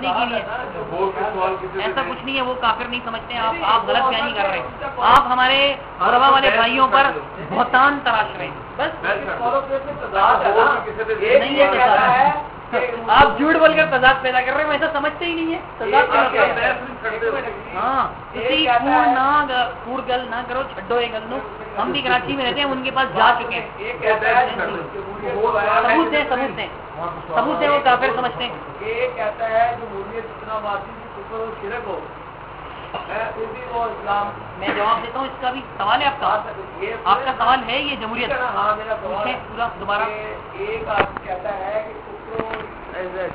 آزادی کے لیے. ایسا کچھ نہیں ہے, وہ کافر نہیں سمجھتے ہیں. آپ غلط بیانی کر رہے ہیں. آپ ہمارے غربا والے بھائیوں پر بہتان تراش رہے ہیں. بس نہیں ہے, آپ جھوٹ بول کر تضاد پیدا کر رہے ہیں. ایسا سمجھتے ہی نہیں ہے. ہاں, کسی کوڑ گل نہ کرو, چھڈو یہ گل نو. ہم بھی کراچی میں رہتے ہیں, ان کے پاس جا چکے ہیں. ثبوت ہے وہ کافر سمجھتے ہیں. یہ کہتا ہے جمہوریت اتنا واضح کفر و شرک ہو, پھر بھی وہ اسلام. میں جواب دیتا ہوں. اس کا بھی سوال ہے آپ کا سوال ہے یہ جمہوریت. ہاں میرا سوال ہے پورا دوبارہ. ایک آدمی کہتا ہے کہ کفر و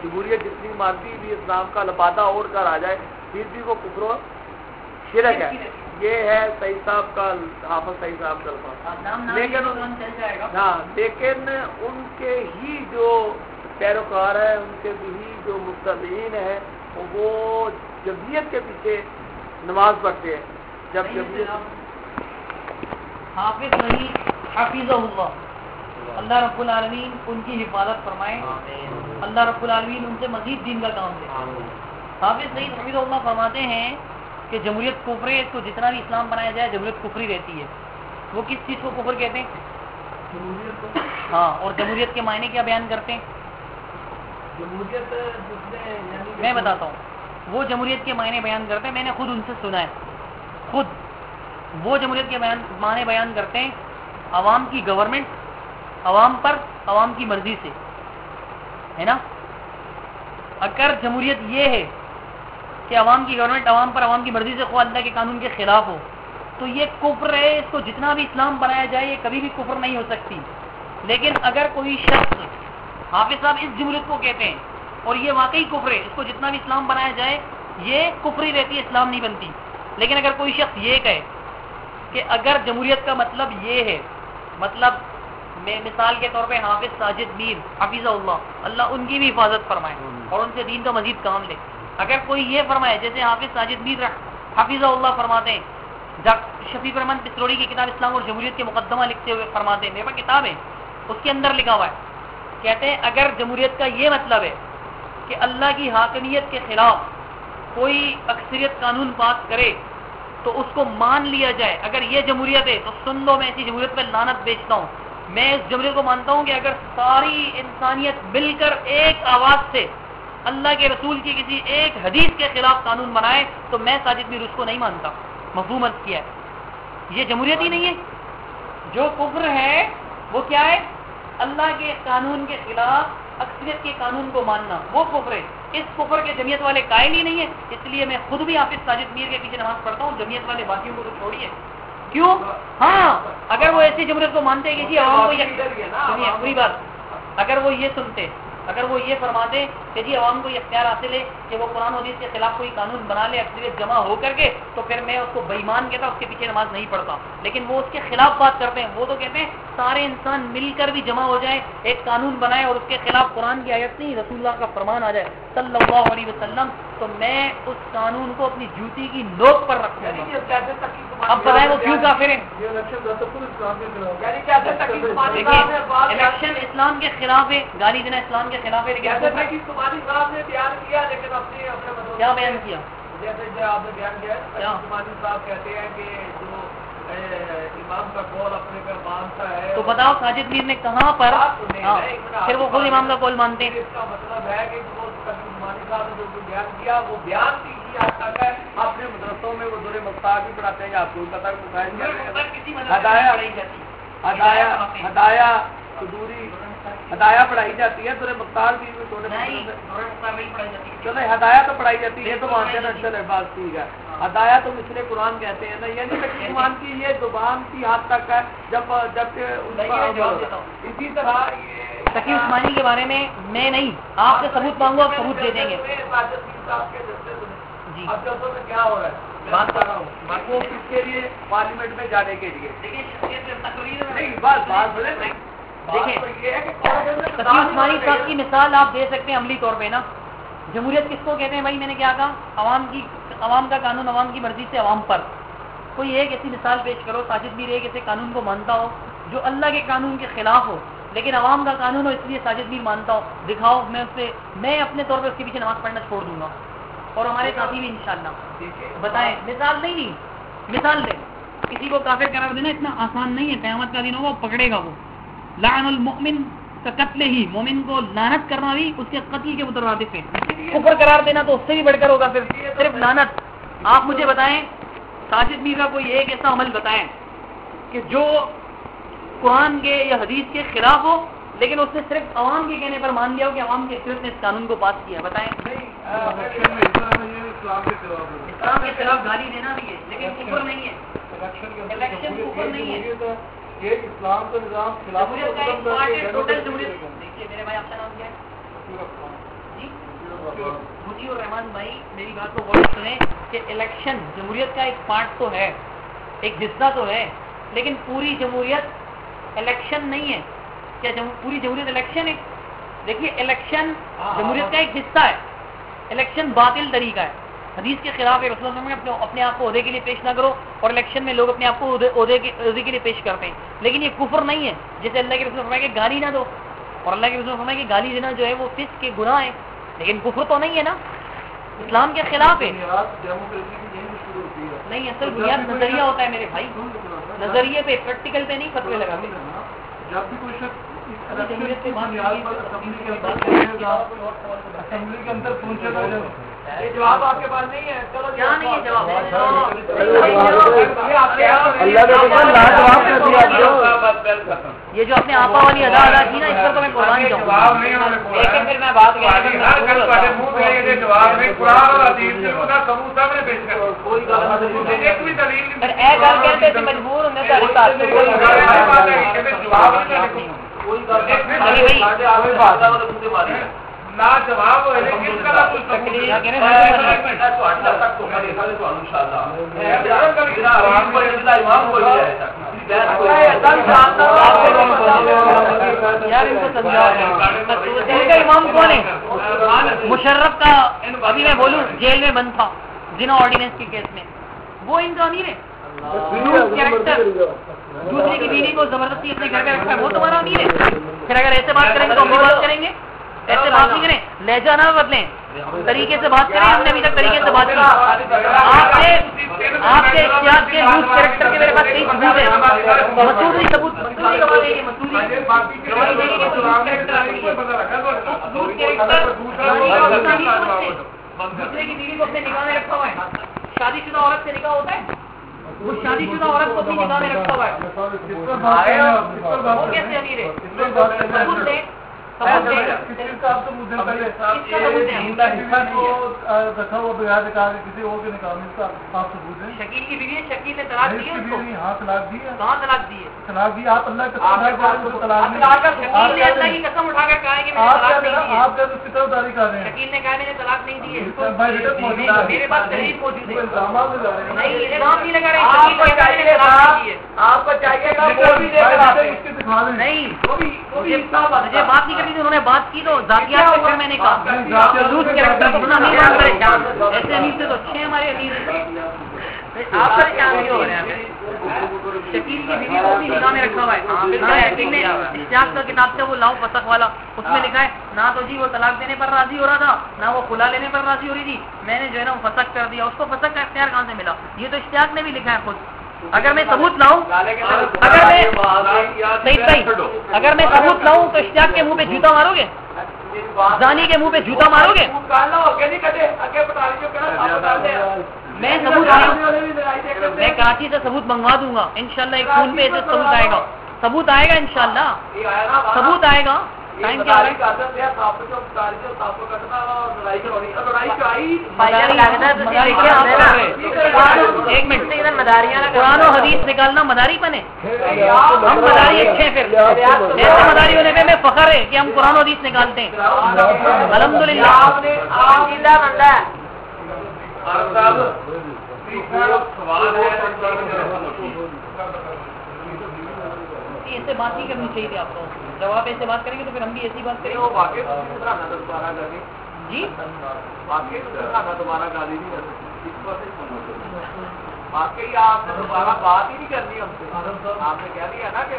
جمہوریت جتنی مانتی بھی اسلام کا لبادہ اوڑھ کر آ جائے پھر بھی وہ کفر و شرک ہے. یہ ہے سعید صاحب کا, حافظ سعید صاحب کا الفاظ. لیکن ان کے ہی جو پیروکار ہیں, ان کے بھی جو متبعین ہیں, وہ جمہوریت کے پیچھے نماز پڑھتے ہیں. جب جمہوریت حافظ نہیں حفیظہ اللہ رب العالمین ان کی حفاظت فرمائے. اللہ رب العالمین ان سے مزید دین کا کام دے. حافظ سعید حفیظہ اللہ فرماتے ہیں کہ جمہوریت کفر ہے, اس کو جتنا بھی اسلام بنایا جائے جمہوریت کفری رہتی ہے. وہ کس چیز کو کفر کہتے ہیں؟ جمہوریت کو. ہاں, اور جمہوریت کے معنی کیا بیان کرتے ہیں؟ جمہوریت میں بتاتا ہوں. وہ جمہوریت کے معنی بیان کرتے ہیں, میں نے خود ان سے سنا ہے. خود وہ جمہوریت کے معنی بیان کرتے ہیں عوام کی گورنمنٹ عوام پر عوام کی مرضی سے, ہے نا. اگر جمہوریت یہ ہے کہ عوام کی گورنمنٹ عوام پر عوام کی مرضی سے خواہ اللہ کے قانون کے خلاف ہو, تو یہ کفر ہے. اس کو جتنا بھی اسلام بنایا جائے یہ کبھی بھی کفر نہیں ہو سکتی. لیکن اگر کوئی شخص, حافظ صاحب اس جمہوریت کو کہتے ہیں اور یہ واقعی کفر ہے, اس کو جتنا بھی اسلام بنایا جائے یہ کفری رہتی ہے, اسلام نہیں بنتی. لیکن اگر کوئی شخص یہ کہے کہ اگر جمہوریت کا مطلب یہ ہے, مطلب میں مثال کے طور پہ حافظ ساجد میر حفیظہ اللہ ان کی بھی حفاظت فرمائے اور ان سے دین کا مزید کام لے. اگر کوئی یہ فرمائے جیسے حافظ ساجد میر حفیظہ اللہ فرماتے ہیں, شفیق رحمان پسروڑی کی کتاب اسلام اور جمہوریت کے مقدمہ لکھتے ہوئے فرماتے ہیں, میرے پاس کتاب ہے اس کے اندر لکھا ہوا ہے, کہتے ہیں اگر جمہوریت کا یہ مطلب ہے کہ اللہ کی حاکمیت کے خلاف کوئی اکثریت قانون پاس کرے تو اس کو مان لیا جائے, اگر یہ جمہوریت ہے تو سن لو, میں ایسی جمہوریت پہ لعنت بیچتا ہوں. میں اس جمہوریت کو مانتا ہوں کہ اگر ساری انسانیت مل کر ایک آواز سے اللہ کے رسول کی کسی ایک حدیث کے خلاف قانون بنائے تو میں ساجد میر اس کو نہیں مانتا. مفہوم عرض کیا ہے. یہ جمہوریت ہی نہیں ہے. جو کفر ہے وہ کیا ہے؟ اللہ کے قانون کے خلاف اکثریت کے قانون کو ماننا, وہ کفر ہے. اس کفر کے جمعیت والے قائل ہی نہیں ہے. اس لیے میں خود بھی حافظ ساجد میر کے پیچھے نماز پڑھتا ہوں. جمعیت والے باقیوں کو تو چھوڑیے. کیوں؟ ہاں, اگر وہ ایسی جمہوریت کو مانتے کہ جی عوام کو سنیے پوری بات, اگر وہ یہ سنتے, اگر وہ یہ فرماتے کہ جی عوام کو یہ اختیار حاصل ہے کہ وہ قرآن حدیث کے خلاف کوئی قانون بنا لے اکثریت جمع ہو کر کے, تو پھر میں اس کو بے ایمان کہتا, اس کے پیچھے نماز نہیں پڑھتا. لیکن وہ اس کے خلاف بات کرتے ہیں. وہ تو کہتے ہیں سارے انسان مل کر بھی جمع ہو جائے, ایک قانون بنائے اور اس کے خلاف قرآن کی آیت نہیں رسول اللہ کا فرمان آ جائے صلی اللہ علیہ وسلم, تو میں اس قانون کو اپنی جوتی کی نوک پر رکھوں گا. اب بتائیں وہ کیوں کافر ہیں؟ الیکشن اسلام کے خلاف ہے, گالی دینا اسلام کے خلاف ہے. لیکن کیا بیان کیا؟ جیسے آپ نے بیان کیا صاحب کہتے ہیں کہ جو امام کا قول اپنے پر مانتا ہے, تو بتاؤ ساجد میر نے کہاں پر پھر وہ خود امام کا قول مانتے ہیں؟ اس کا مطلب ہے کہ وہ عثمانی صاحب نے جو بیان کیا وہ بیان کی حد تک ہے. اپنے مدرسوں میں وہ دور مختار بھی پڑھاتے ہیں, آپ کو پتہ ہدایہ پڑھائی جاتی ہے, دور مختار بھی چلو ہدایہ تو پڑھائی جاتی ہے, تو مانتے ہیں. چلے بات ٹھیک ہے. ہدایہ تو مثل قرآن کہتے ہیں نا, یعنی قرآن کی یہ زبان کی حد تک ہے. جب اسی طرح تقی عثمانی کے بارے میں میں نہیں, آپ سے ثبوت مانگو, آپ ثبوت دے دیں گے. جی اب جلسوں میں کیا ہو رہا ہے بات کر رہا ہوں, وہ کس کے لیے پارلیمنٹ میں جانے کے لیے نہیں, بات دیکھیں تقی عثمانی صاحب کی مثال آپ دے سکتے ہیں عملی طور پہ نا. جمہوریت کس کو کہتے ہیں بھائی؟ میں نے کیا کہا, عوام کا قانون عوام کی مرضی سے عوام پر. کوئی ایک ایسی مثال پیش کرو, ساجد میر ایک ایسے قانون کو مانتا ہو جو اللہ کے قانون کے خلاف ہو, لیکن عوام کا قانون ہو اس لیے ساجد میر مانتا ہوں. دکھاؤ میں اپنے طور پہ اس کے پیچھے نماز پڑھنا چھوڑ دوں گا اور ہمارے ساتھی بھی انشاءاللہ. بتائیں مثال نہیں دی, مثال دیں. کسی کو کافر قرار دینا اتنا آسان نہیں ہے. قیامت کا دن ہوگا وہ پکڑے گا. وہ لعن المؤمن کا قتل ہی, مومن کو لعنت کرنا بھی اس کے قتل کے مترادف ہے. کفر قرار دینا تو اس سے بھی بڑھ کر ہوگا پھر صرف لعنت. آپ مجھے بتائیں ساجد میر کا کوئی ایک ایسا عمل بتائیں کہ جو قرآن کے یا حدیث کے خلاف ہو لیکن اس نے صرف عوام کے کہنے پر مان لیا ہو کہ عوام کے اختیار نے اس قانون کو پاس کیا. بتائیں. اسلام کے خلاف گالی دینا بھی ہے لیکن کفر نہیں ہے. الیکشن کفر نہیں ہے. یہ اسلام کا نظام جمہوریت کا ایک پارٹ ہے. ٹوٹل جمہوریت. دیکھیے میرے بھائی آپ کا نام کیا ہے جی؟ مجیب الرحمان بھائی میری بات کو غور سنیں کہ الیکشن جمہوریت کا ایک پارٹ تو ہے, ایک حصہ تو ہے, لیکن پوری جمہوریت الیکشن نہیں ہے. کیا پوری جمہوریت الیکشن ہے؟ دیکھیے الیکشن جمہوریت کا ایک حصہ ہے. الیکشن باطل طریقہ ہے, حدیث کے خلاف ہے. رسول اللہ نے اپنے آپ کو عہدے کے لیے پیش نہ کرو, اور الیکشن میں لوگ اپنے آپ کو عہدے کے لیے پیش کرتے ہیں. لیکن یہ کفر نہیں ہے. جیسے اللہ کے رسول نے فرمایا کہ گالی نہ دو, اور اللہ کے رسول نے فرمایا کہ گالی دینا جو ہے وہ فسق کے گناہ ہے, لیکن کفر تو نہیں ہے نا, اسلام کے خلاف ہے. نہیں, اصل بنیاد نظریہ ہوتا ہے میرے بھائی, نظریے پہ, پریکٹیکل پہ نہیں فتوے لگاتے. جب بھی کوئی شخص اسمبلی کے اندر پہنچے گا, یہ جواب آپ کے پاس نہیں ہے. چلو کیا نہیں ہے جواب؟ یہ جو اپنے آپا والی ادا کی نا, اس پر تو میں قربان جاؤں. لیکن پھر میں بات مجبور ہوں جواب امام کون ہے؟ مشرف کا ابھی میں بولوں جیل میں بند تھا زنا آرڈیننس کے کیس میں, وہ ان کا امیر ہے. کیریکٹر دوسرے کی بیوی کو زبردستی اپنے گھر میں رکھا ہے, وہ تمہارا امیر ہے. پھر اگر ایسے بات کریں گے تو ہم بھی بات کریں گے, ایسے بات نہیں کریں, لہجہ نہ بدلیں, طریقے سے بات کریں. ہم نے ابھی تک طریقے سے بات کی. آپ کے اختیار کے لوز کیریکٹر کے میرے پاس کئی ثبوت ہے. مسعودی ثبوت دوسرے کی بیوی کو اپنے نگاہ میں رکھا ہوا ہے. شادی شدہ عورت سے نکاح ہوتا ہے, وہ شادی شدہ عورت کو اپنی نگاہ میں رکھا ہوا ہے. وہ کیسے امیر ہے؟ ثبوت دیں. شکیل کی بیوی, شکیل نے طلاق دی ہے اس کو. کہاں طلاق دی ہے؟ طلاق دی. آپ اللہ شکیل نے اللہ کی قسم اٹھا کر کہا ہے کہ میں نے طلاق نہیں دی ہے. شکیل نے کہا میں نے طلاق نہیں دی ہے. میرے پاس دلیل موجود ہے. نہیں, الزام نہیں لگا رہے. آپ کو چاہیے نہیں, مجھے بات نہیں کرنی تھی. انہوں نے بات کی تو ذاتیات سے پھر میں نے کہا لوز کیریکٹر کو اپنا نہیں مان کرے. ایسے امیر سے تو اچھے ہیں ہمارے امیر. آپ پریشان نہیں ہو رہے ہیں. شکیل کی بیوی کو بھی نگاہ میں رکھا ہوا ہے. شکیل نے اشتیاق کا کتاب سے وہ لاؤ فسخ والا, اس میں لکھا ہے نہ تو جی وہ طلاق دینے پر راضی ہو رہا تھا, نہ وہ خلا لینے پر راضی ہو رہی تھی. میں نے جو ہے نا وہ فسخ کر دیا. اس کو فسخ کا اختیار کہاں سے ملا؟ یہ تو اشتیاق نے بھی لکھا ہے خود. اگر میں ثبوت لاؤں, اگر میں ثبوت لاؤں تو اشتیاق کے منہ پہ جوتا مارو گے؟ زانی کے منہ پہ جوتا مارو گے؟ میں ثبوت میں کراچی سے ثبوت منگوا دوں گا انشاءاللہ. ایک فون پہ ایسے ثبوت آئے گا, ثبوت آئے گا انشاءاللہ, ثبوت آئے گا. ٹائم کیا ہے؟ ایک منٹ, قرآن و حدیث نکالنا مداری بنے. ہم مداری اچھے ہیں. پھر ایسے مداری ہونے پہ میں فخر ہے کہ ہم قرآن و حدیث نکالتے ہیں الحمدللہ. ایسے بات نہیں کرنی چاہیے آپ کو. جب آپ ایسے بات کریں گے تو پھر ہم بھی ایسی بات کریں گے. جی واقعی آپ نے دوبارہ بات ہی نہیں کرنی ہم سے. آپ نے کہہ دیا نا کہ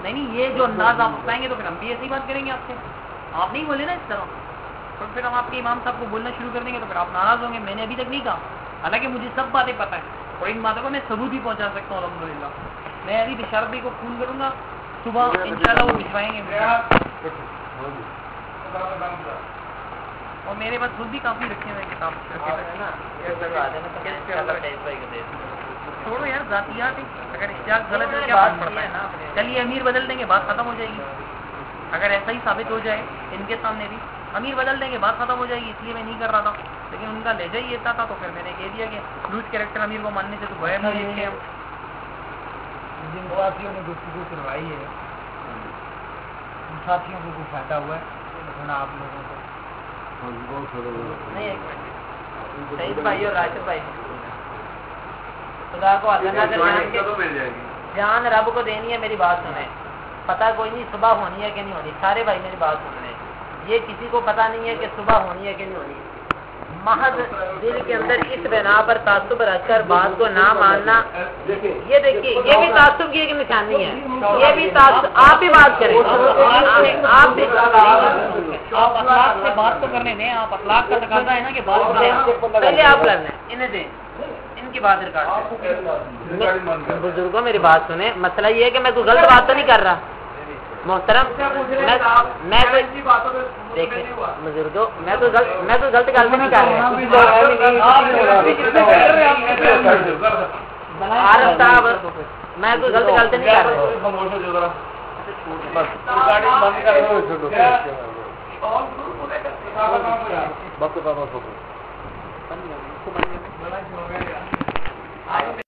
نہیں یہ جو انداز آپ اپنائیں گے تو پھر ہم بھی ایسی بات کریں گے آپ سے. آپ نہیں بولے نا اس طرح, تو پھر ہم آپ کے امام صاحب کو بولنا شروع کر دیں گے تو پھر آپ ناراض ہوں گے. میں نے ابھی تک نہیں کہا, حالانکہ مجھے سب باتیں پتہ ہیں اور ان باتوں کو میں ثبوت بھی پہنچا سکتا ہوں الحمدللہ. میں ابھی بشارت بھائی کو فون کروں گا صبح, انشاءاللہ وہ بھجوائیں گے مجھے. اور میرے پاس خود بھی کافی رکھے ہوئے کتاب. چھوڑو یار ذاتیات ہیں, اگر اشتیاق غلط ہے کیا فرق پڑتا ہے. چلیے امیر بدل دیں گے بات ختم ہو جائے گی. اگر ایسا ہی ثابت ہو جائے ان کے سامنے بھی امیر بدل دیں گے بات ختم ہو جائے گی. اس لیے میں نہیں کر رہا تھا, لیکن ان کا لہجہ ہی ایسا تھا تو پھر میں نے کہہ دیا کہ لوز کیریکٹر امیر کو ماننے سے تو غیر نہیں ہے. جن ساتھیوں نے گفتگو کروائی ہے ان ساتھیوں کو کوئی فائدہ ہوا ہے سنا آپ لوگوں کو؟ نہیں, ایک منٹ, سعید بھائی اور راشد بھائی خدا کو جان رب کو دینی ہے. میری بات سنیں, پتہ کوئی نہیں صبح ہونی ہے کہ نہیں ہونی. سارے بھائی میری بات سن رہے ہیں, یہ کسی کو پتہ نہیں ہے کہ صبح ہونی ہے کہ نہیں ہونی. محض دل کے اندر اس بنا پر تعصب رکھ کر بات کو نہ ماننا, یہ دیکھیے یہ بھی تعصب کی ایک نشانی ہے. یہ بھی تعصب, آپ بھی بات کریں, آپ بھی آپ اخلاق سے بات تو کرنے دیں. آپ اخلاق کا تقاضا ہے نا کہ بات کریں. پہلے آپ لڑنا ہے, انہیں دیں, ان کی بات ریکارڈ. بزرگوں میری بات سنیں. مسئلہ یہ ہے کہ میں کوئی غلط بات تو نہیں کر رہا محترم. میں دیکھیں بزرگوں, میں کوئی غلط گل نہیں کر رہا. عارف صاحب میں کوئی غلط غلط نہیں کر رہا.